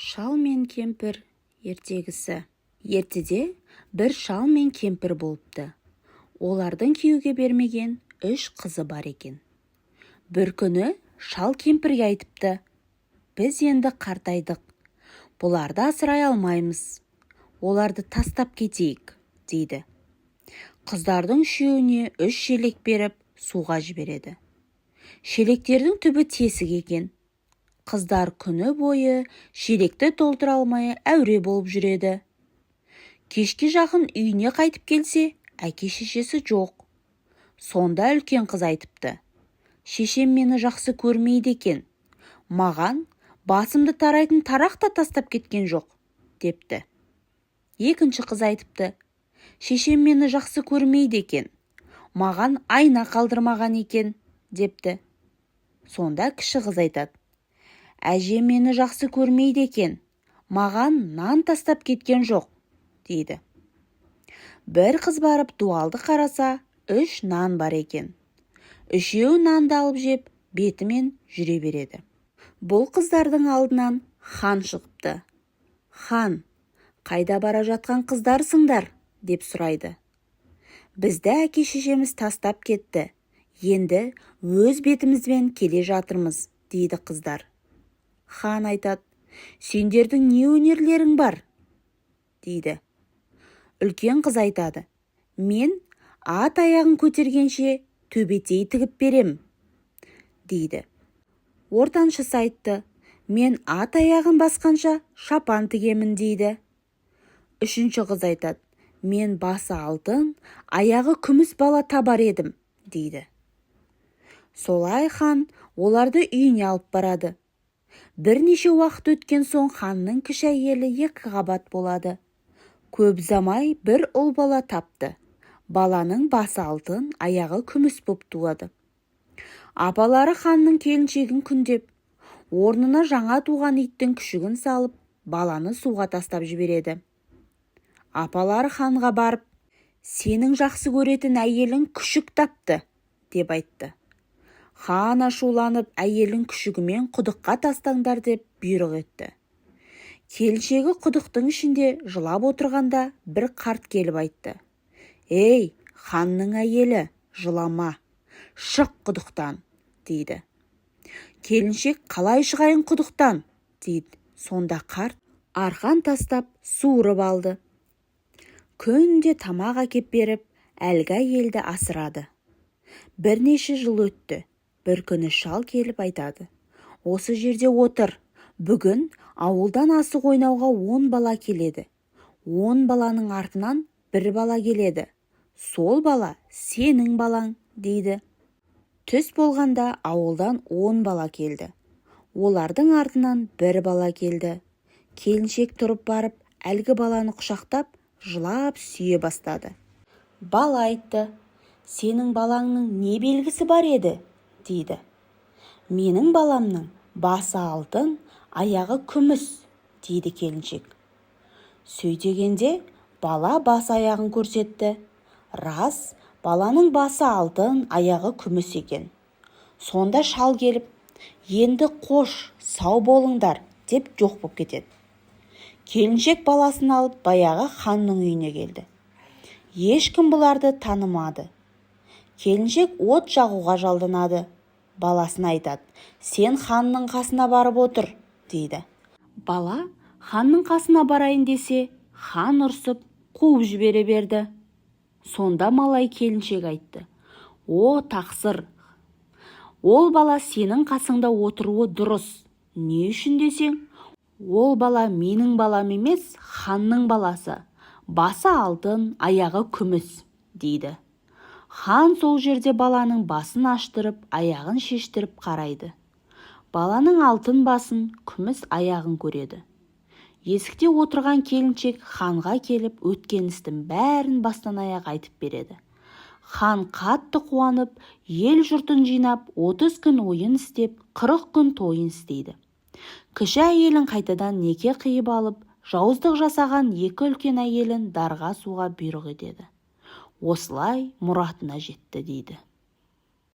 Шал мен кемпір ертегісі. Ертеде бір шал мен кемпір болыпты. Олардың күйеуге бермеген 3 қызы бар екен. Бір күні шал кемпірге айтыпты: біз енді қартайдық, бұларды асырай алмаймыз, оларды тастап кетейік, дейді. Қыздардың үшеуіне 3 шелек беріп суға жібереді. Шелектердің түбі тесік екен. Қыздар күні бойы шелекті толтыра алмай әуре болып жүреді. Кешке жақын үйіне қайтып келсе, әке-шешесі жоқ. Сонда үлкен қыз айтыпты: шешем мені жақсы көрмейді екен, маған басымды тарайтын тарақ та тастап кеткен жоқ, депті. Екінші қыз айтыпты: шешем мені жақсы көрмейді екен, маған айна қалдырмаған екен, депті. Сонда кіші қыз айтады: әжем мені жақсы көрмейді екен, маған нан тастап кеткен жоқ, дейді. Бір қыз барып дуалды қараса, 3 нан бар екен. Үшеу нанды алып жеп, бетімен жүре береді. Бұл қыздардың алдынан хан шығыпты. Хан, қайда бара жатқан қыздарсыңдар, деп сұрайды. Бізді әке-шешеміз тастап кетті, енді өз бетімізбен келе жатырмыз, дейді қыздар. Хан айтады: сендердің не өнерлерің бар, дейді. Үлкен қыз айтады: мен ат аяғын көтергенше төбетей тігіп берем, дейді. Ортаншысы айтты: мен ат аяғын басқанша шапан тігемін, дейді. Үшінші қыз айтады: мен басы алтын, аяғы күміс бала табар едім, дейді. Солай хан оларды үйіне алып барады. Бірнеше уақыт өткен соң ханның кіші әйелі 2 қабат болады. Көп замай бір ұл бала тапты. Баланың басы алтын, аяғы күміс боп туады. Апалары ханның келіншегін күндеп, орнына жаңа туған иттің күшігін салып, баланы суға тастап жібереді. Апалары ханға барып: сенің жақсы көретін әйелің күшік тапты, деп айтты. Хан ашуланып, әйелін күшігімен құдыққа тастаңдар деп бұйрық етті. Келіншегі құдықтың ішінде жылап отырғанда бір қарт келіп айтты: ей, ханның әйелі, жылама, шық құдықтан, дейді. Келіншек: қалай шығайын құдықтан, дейді. Сонда қарт арқан тастап суырып алды. Күнде тамақ әкеп беріп, әлгі әйелді асырады. Бірнеше жыл өтті. Бір күні шал келіп айтады: осы жерде отыр, бүгін ауылдан асық ойнауға 10 бала келеді. 10 баланың артынан бір бала келеді. Сол бала сенің балаң, дейді. Түс болғанда ауылдан 10 бала келді. Олардың артынан бір бала келді. Келіншек тұрып барып, әлгі баланы құшақтап, жылап сүйе бастады. Бала айтты: сенің балаңның не белгісі бар еді, дейді. Менің баламның басы алтын, аяғы күміс, дейді келіншек. Сөйтегенде бала бас аяғын көрсетті. Рас, баланың басы алтын, аяғы күміс екен. Сонда шал келіп: енді қош, сау болыңдар, деп жоқ боп кетеді. Келіншек баласын алып баяғы ханның үйіне келді. Ешкім бұларды танымады. Келіншек от жағуға жалданады. Баласын айтады: сен ханның қасына барып отыр, дейді. Бала ханның қасына барайын десе, хан ұрсып қуып жібере берді. Сонда малай келіншек айтты: о тақсыр, ол бала сенің қасыңда отыруы дұрыс. Не үшін десең, ол бала менің балам емес, ханның баласы. Басы алтын, аяғы күміс, дейді. Хан сол жерде баланың басын аштырып, аяғын шештіріп қарайды. Баланың алтын басын, күміс аяғын көреді. Есікте отырған келіншек ханға келіп, өткен істің бәрін бастан аяқ айтып береді. Хан қатты қуанып, ел жұртын жинап, 30 күн ойын істеп, 40 күн тойын істейді. Кіші әйелін қайтадан неке қиып алып, жауыздық жасаған 2 үлкен әйелін дарға суға бұйрық етеді. Осылай мұратына жетті, дейді.